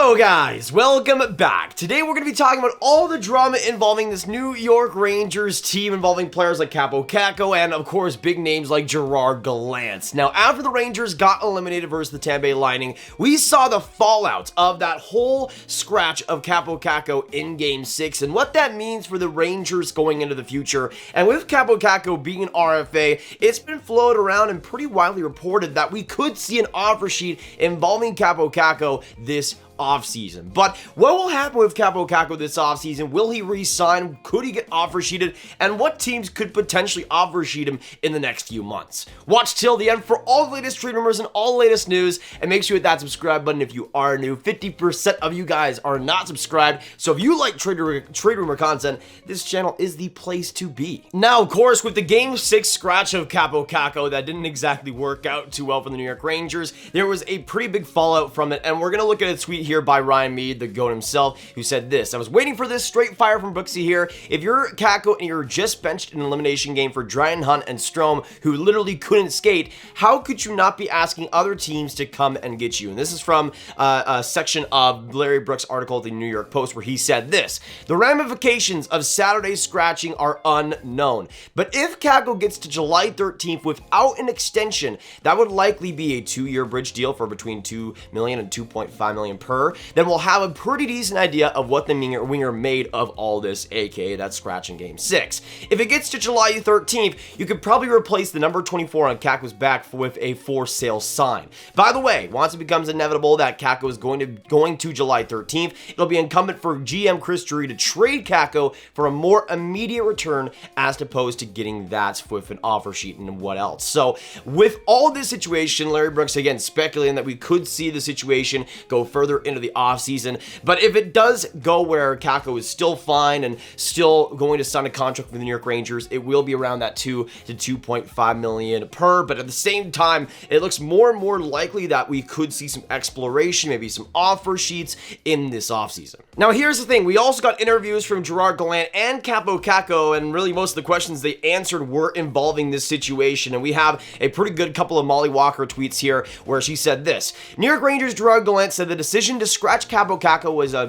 Yo guys, welcome back. Today we're going to be talking about all the drama involving this New York Rangers team involving players like Kaapo Kakko and of course big names like Gerard Gallant. Now after the Rangers got eliminated versus the Tampa Bay Lightning, we saw the fallout of that whole scratch of Kaapo Kakko in Game 6 and what that means for the Rangers going into the future. And with Kaapo Kakko being an RFA, it's been floated around and pretty widely reported that we could see an offer sheet involving Kaapo Kakko this offseason. But what will happen with Kaapo Kakko this offseason? Will he re-sign? Could he get offer sheeted? And what teams could potentially offer sheet him in the next few months? Watch till the end for all the latest trade rumors and all the latest news, and make sure you hit that subscribe button if you are new. 50% of you guys are not subscribed, so if you like trade rumor content, this channel is the place to be. Now, of course, with the Game 6 scratch of Kaapo Kakko that didn't exactly work out too well for the New York Rangers, there was a pretty big fallout from it, and we're going to look at a tweet here by Ryan Mead, the GOAT himself, who said this: I was waiting for this straight fire from Brooksy here. If you're Kakko and you're just benched in an elimination game for Dryden Hunt and Strome, who literally couldn't skate, how could you not be asking other teams to come and get you? And this is from a section of Larry Brooks' article at the New York Post, where he said this: the ramifications of Saturday's scratching are unknown, but if Kakko gets to July 13th without an extension, that would likely be a 2-year bridge deal for between $2 million and $2.5 million per. Then we'll have a pretty decent idea of what the winger made of all this, aka that scratch in Game 6. If it gets to July 13th, you could probably replace the number 24 on Kakko's back with a for sale sign. By the way, once it becomes inevitable that Kakko is going to July 13th, it'll be incumbent for GM Chris Drury to trade Kakko for a more immediate return as opposed to getting that with an offer sheet and what else. So with all this situation, Larry Brooks again speculating that we could see the situation go further into the offseason. But if it does go where Kakko is still fine and still going to sign a contract with the New York Rangers, it will be around that $2 to $2.5 million per. But at the same time, it looks more and more likely that we could see some exploration, maybe some offer sheets in this offseason. Now, here's the thing. We also got interviews from Gerard Gallant and Kaapo Kakko, and really most of the questions they answered were involving this situation. And we have a pretty good couple of Molly Walker tweets here where she said this: New York Rangers Gerard Gallant said the decision to scratch Kaapo Kakko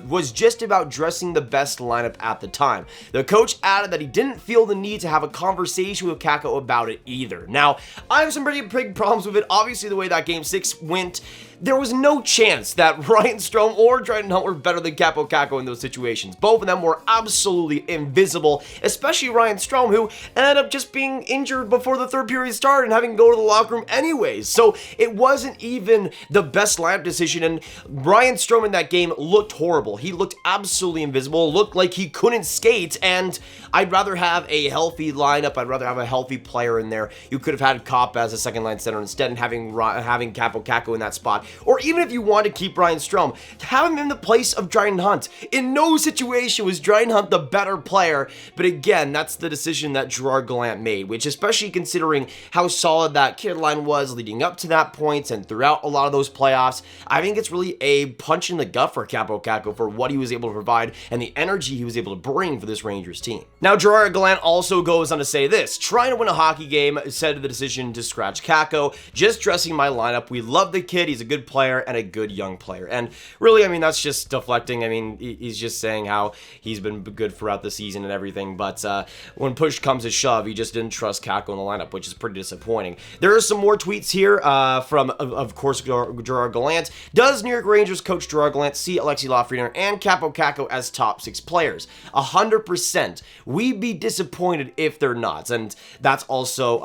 was just about dressing the best lineup at the time. The coach added that he didn't feel the need to have a conversation with Kakko about it either. Now, I have some pretty big problems with it. Obviously, the way that Game 6 went, there was no chance that Ryan Strome or Dryden Hunt were better than Kaapo Kakko in those situations. Both of them were absolutely invisible, especially Ryan Strome, who ended up just being injured before the third period started and having to go to the locker room anyways. So it wasn't even the best lineup decision, and Ryan Strome in that game looked horrible. He looked absolutely invisible, looked like he couldn't skate, and I'd rather have a healthy lineup. I'd rather have a healthy player in there. You could have had Kaapo as a second line center instead and having Kaapo Kakko in that spot. Or even if you want to keep Ryan Strome, have him in the place of Dryden Hunt. In no situation was Dryden Hunt the better player, but again, that's the decision that Gerard Gallant made, which, especially considering how solid that kid line was leading up to that point and throughout a lot of those playoffs, I think it's really a punch in the gut for Kaapo Kakko for what he was able to provide and the energy he was able to bring for this Rangers team. Now, Gerard Gallant also goes on to say this: trying to win a hockey game, said the decision to scratch Kakko, just dressing my lineup. We love the kid. He's a good player and a good young player. And really, I mean, that's just deflecting. I mean, he's just saying how he's been good throughout the season and everything, but when push comes to shove, he just didn't trust Kakko in the lineup, which is pretty disappointing. There are some more tweets here from, of course, Gerard Gallant. Does New York Rangers coach Gerard Gallant see Alexi Lafreniere and Kaapo Kakko as top 6 players? 100%. We'd be disappointed if they're not. And that's also,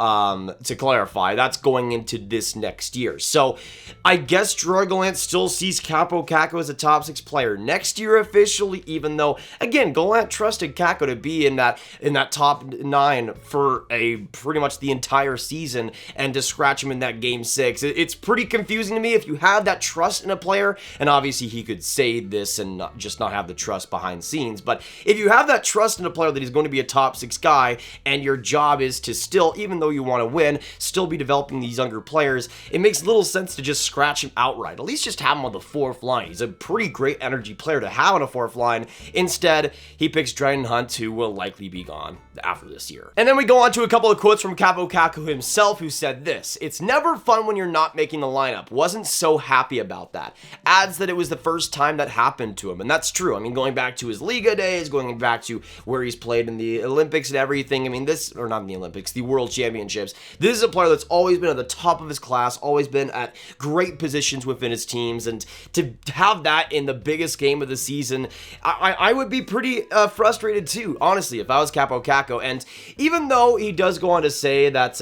to clarify, that's going into this next year. So I guess Gerard Gallant still sees Kaapo Kakko as a top 6 player next year officially, even though, again, Gallant trusted Kakko to be in that top 9 for pretty much the entire season, and to scratch him in that Game 6. It's pretty confusing to me if you have that trust in a player, and obviously he could say this and not have the trust behind scenes, but if you have that trust in a player that he's going to be a top 6 guy, and your job is to still, even though you want to win, still be developing these younger players, it makes little sense to just scratch him him outright. At least just have him on the fourth line. He's a pretty great energy player to have on a fourth line. Instead, he picks Dryden Hunt, who will likely be gone after this year. And then we go on to a couple of quotes from Kaapo Kakko himself, who said this: "It's never fun when you're not making the lineup. Wasn't so happy about that." Adds that it was the first time that happened to him, and that's true. I mean, going back to his Liga days, going back to where he's played in the Olympics and everything. I mean, or not in the Olympics, the World Championships. This is a player that's always been at the top of his class, always been at great positions within his teams, and to have that in the biggest game of the season, I would be pretty frustrated too, honestly, if I was Kaapo Kakko. And even though he does go on to say that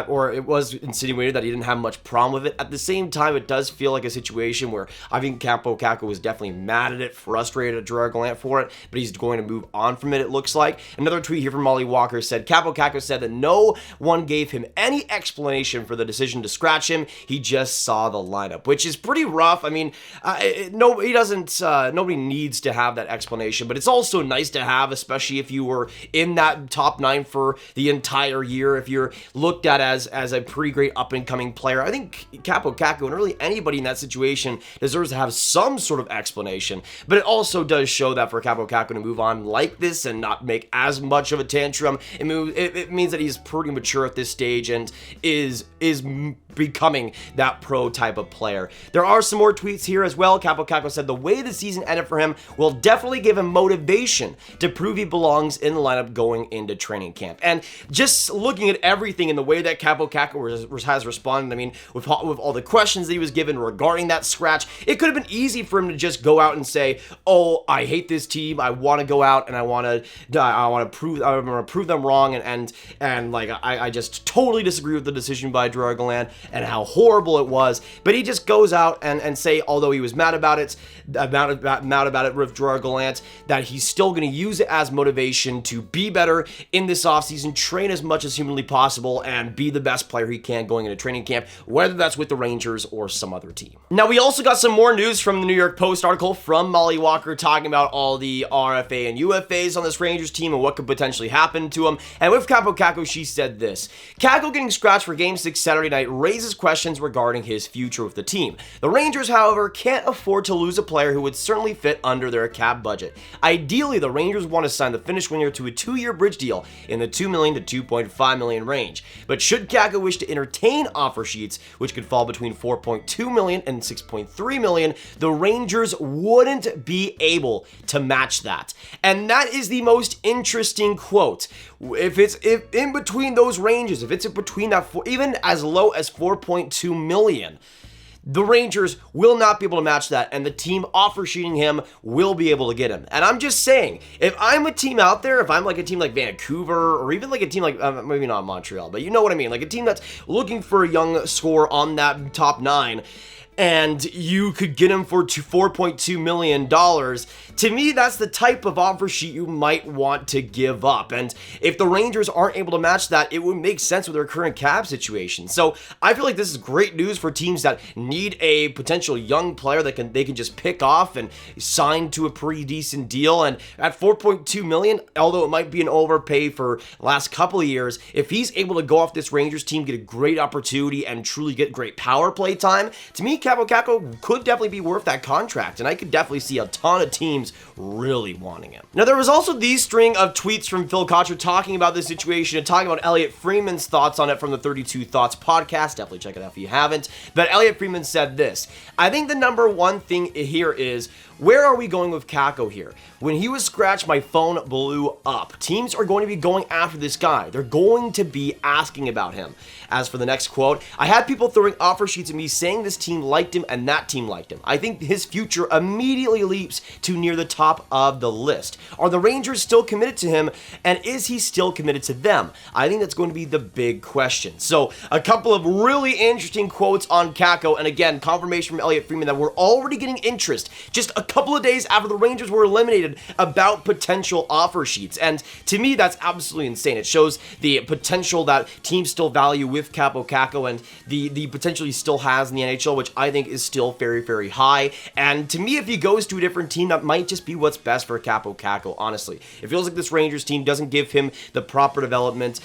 or it was insinuated that he didn't have much problem with it, at the same time, it does feel like a situation where I think Kaapo Kakko was definitely mad at it, frustrated at Gerard Gallant for it, but he's going to move on from it looks like. Another tweet here from Molly Walker said, Kaapo Kakko said that no one gave him any explanation for the decision to scratch him. He just saw the lineup, which is pretty rough. I mean, nobody needs to have that explanation, but it's also nice to have, especially if you were in that top 9 for the entire year, if you're looked at as a pretty great up-and-coming player. I think Kaapo Kakko and really anybody in that situation deserves to have some sort of explanation, but it also does show that for Kaapo Kakko to move on like this and not make as much of a tantrum, it means that he's pretty mature at this stage and is becoming that pro type of player. There are some more tweets here as well. Kaapo Kakko said the way the season ended for him will definitely give him motivation to prove he belongs in the lineup going into training camp. And just looking at everything in the way that Kaapo Kakko has responded, I mean, with all the questions that he was given regarding that scratch, it could have been easy for him to just go out and say, "Oh, I hate this team. I want to go out and I want to prove them wrong," and like I just totally disagree with the decision by Gerard Gallant and how horrible it was. But he just goes out and say, although he was mad about it with Gerard Gallant, that he's still going to use it as motivation to be better in this offseason, train as much as humanly possible, and be the best player he can going into training camp, whether that's with the Rangers or some other team. Now, we also got some more news from the New York Post article from Molly Walker talking about all the RFA and UFAs on this Rangers team and what could potentially happen to them. And with Kaapo Kakko, she said this: Kakko getting scratched for Game 6 Saturday night raises questions regarding his future with the team. The Rangers, however, can't afford to lose a player who would certainly fit under their cap budget. Ideally, the Rangers want to sign the Finnish winger to a 2-year bridge deal in the $2 million to $2.5 million range. But should Kakko wish to entertain offer sheets, which could fall between $4.2 million and $6.3 million, the Rangers wouldn't be able to match that. And that is the most interesting quote. If in between those ranges, if it's in between that, even as low as $4.2 million, the Rangers will not be able to match that, and the team offer sheeting him will be able to get him. And I'm just saying, if I'm a team out there, if I'm like a team like Vancouver, or even like a team like, maybe not Montreal, but you know what I mean, like a team that's looking for a young scorer on that top 9, and you could get him for $4.2 million, to me, that's the type of offer sheet you might want to give up. And if the Rangers aren't able to match that, it would make sense with their current cap situation. So I feel like this is great news for teams that need a potential young player that they can just pick off and sign to a pretty decent deal. And at $4.2 million, although it might be an overpay for the last couple of years, if he's able to go off this Rangers team, get a great opportunity, and truly get great power play time, to me, Kaapo Kakko could definitely be worth that contract, and I could definitely see a ton of teams really wanting him. Now, there was also these string of tweets from Phil Kotcher talking about this situation and talking about Elliot Freeman's thoughts on it from the 32 Thoughts podcast. Definitely check it out if you haven't. But Elliot Freeman said this: I think the number one thing here is, where are we going with Kakko here? When he was scratched, my phone blew up. Teams are going to be going after this guy. They're going to be asking about him. As for the next quote, I had people throwing offer sheets at me saying this team liked him and that team liked him. I think his future immediately leaps to near the top of the list. Are the Rangers still committed to him, and is he still committed to them? I think that's going to be the big question. So a couple of really interesting quotes on Kakko, and again, confirmation from Elliot Freeman that we're already getting interest just a couple of days after the Rangers were eliminated about potential offer sheets. And to me, that's absolutely insane. It shows the potential that teams still value with Kaapo Kakko and the potential he still has in the NHL, which I I think is still very, very high. And to me, if he goes to a different team, that might just be what's best for Kaapo Kakko, honestly. It feels like this Rangers team doesn't give him the proper development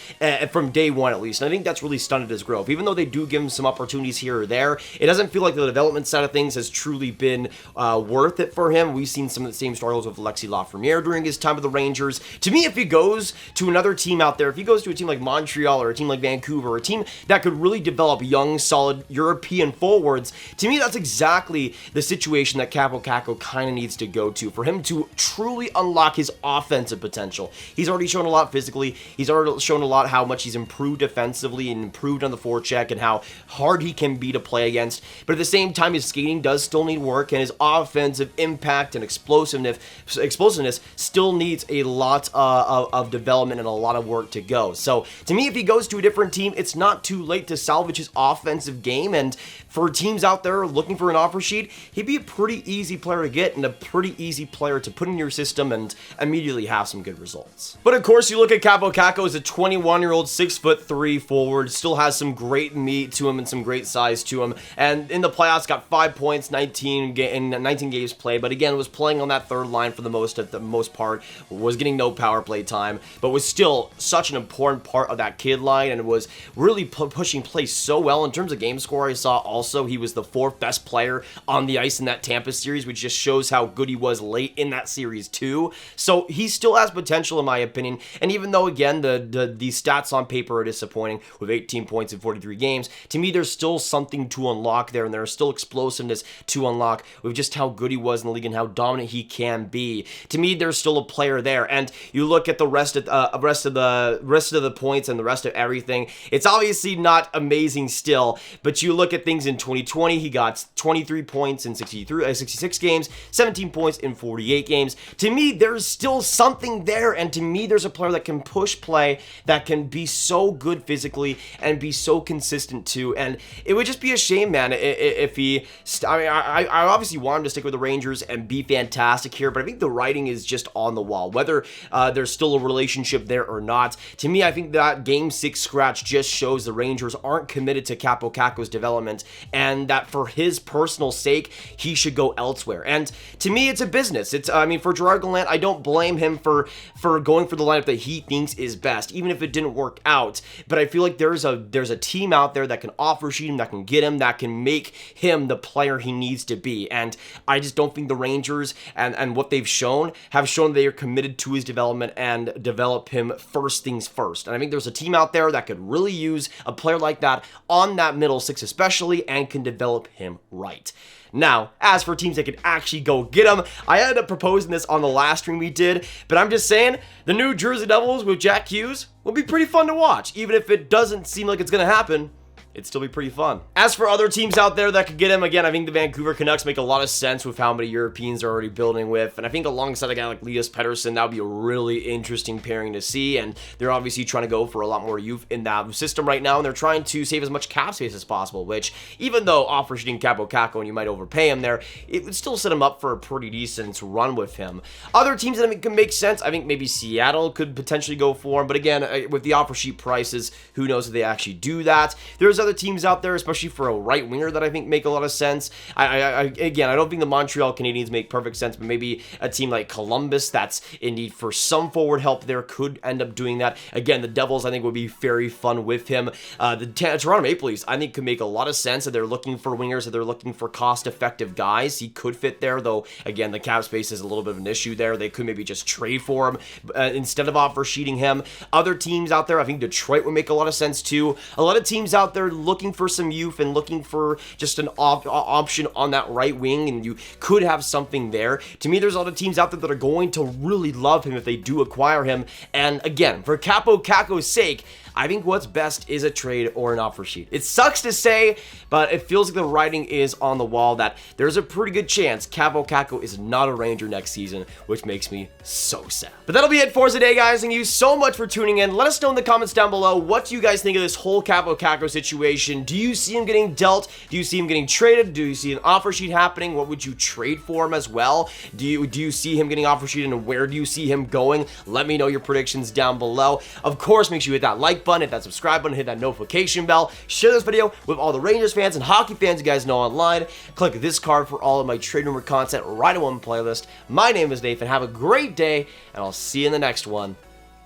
from day one, at least. And I think that's really stunted his growth. Even though they do give him some opportunities here or there, it doesn't feel like the development side of things has truly been worth it for him. We've seen some of the same struggles with Alexis Lafreniere during his time with the Rangers. To me, if he goes to another team out there, if he goes to a team like Montreal or a team like Vancouver, or a team that could really develop young, solid European forwards, to me, that's exactly the situation that Kaapo Kakko kind of needs to go to for him to truly unlock his offensive potential. He's already shown a lot physically. He's already shown a lot how much he's improved defensively and improved on the forecheck and how hard he can be to play against. But at the same time, his skating does still need work, and his offensive impact and explosiveness still needs a lot of development and a lot of work to go. So to me, if he goes to a different team, it's not too late to salvage his offensive game. And for teams out there looking for an offer sheet, he'd be a pretty easy player to get and a pretty easy player to put in your system and immediately have some good results. But of course, you look at Kaapo Kakko as a 21-year-old, 6'3" forward, still has some great meat to him and some great size to him. And in the playoffs, got 5 points, 19 games played. But again, was playing on that third line for the most part, was getting no power play time, but was still such an important part of that kid line and was really pushing play so well. In terms of game score, I saw also he was the 4th best player on the ice in that Tampa series, which just shows how good he was late in that series too. So he still has potential in my opinion. And even though again the stats on paper are disappointing with 18 points in 43 games, to me there's still something to unlock there, and there's still explosiveness to unlock with just how good he was in the league and how dominant he can be. To me, there's still a player there. And you look at the rest of the points and the rest of everything, it's obviously not amazing still, but you look at things in 2020, he got 23 points in 66 games, 17 points in 48 games. To me, there's still something there, and to me, there's a player that can push play, that can be so good physically and be so consistent too. And it would just be a shame, man, if he, I obviously want him to stick with the Rangers and be fantastic here, but I think the writing is just on the wall, whether there's still a relationship there or not. To me, I think that Game 6 scratch just shows the Rangers aren't committed to Kaapo Kakko's development, and that for his personal sake, he should go elsewhere. And to me, it's a business. For Gerard Gallant, I don't blame him for going for the lineup that he thinks is best, even if it didn't work out. But I feel like there's a team out there that can offer sheet him, that can get him, that can make him the player he needs to be. And I just don't think the Rangers and what they've shown have shown they are committed to his development and develop him first things first. And I think there's a team out there that could really use a player like that on that middle six especially, and can develop him right. Now, as for teams that could actually go get him, I ended up proposing this on the last stream we did, but I'm just saying, the New Jersey Devils with Jack Hughes will be pretty fun to watch. Even if it doesn't seem like it's going to happen, it'd still be pretty fun. As for other teams out there that could get him, again, I think the Vancouver Canucks make a lot of sense with how many Europeans are already building with, and I think alongside a guy like Elias Pettersson, that would be a really interesting pairing to see, and they're obviously trying to go for a lot more youth in that system right now, and they're trying to save as much cap space as possible, which, even though offer sheeting Kaapo Kakko and you might overpay him there, it would still set him up for a pretty decent run with him. Other teams that I think could make sense, I think maybe Seattle could potentially go for him, but again, with the offer sheet prices, who knows if they actually do that. There's other teams out there, especially for a right winger, that I think make a lot of sense. Again, I don't think the Montreal Canadiens make perfect sense, but maybe a team like Columbus that's in need for some forward help there could end up doing that. Again, the Devils I think would be very fun with him. The Toronto Maple Leafs I think could make a lot of sense if they're looking for wingers, if they're looking for cost-effective guys. He could fit there, though again, the cap space is a little bit of an issue there. They could maybe just trade for him instead of offer sheeting him. Other teams out there, I think Detroit would make a lot of sense too. A lot of teams out there looking for some youth and looking for just an option on that right wing, and you could have something there. To me, there's a lot of teams out there that are going to really love him if they do acquire him. And again, for Kaapo Kakko's sake, I think what's best is a trade or an offer sheet. It sucks to say, but it feels like the writing is on the wall that there's a pretty good chance Kaapo Kakko is not a Ranger next season, which makes me so sad. But that'll be it for today, guys. Thank you so much for tuning in. Let us know in the comments down below, what do you guys think of this whole Kaapo Kakko situation? Do you see him getting dealt? Do you see him getting traded? Do you see an offer sheet happening? What would you trade for him as well? Do you see him getting offer sheeted, and where do you see him going? Let me know your predictions down below. Of course, make sure you hit that like like button, hit that subscribe button, hit that notification bell, share this video with all the Rangers fans and hockey fans you guys know online. Click this card for all of my trade rumor content right in one playlist. My name is Nathan. Have a great day, and I'll see you in the next one.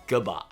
Goodbye.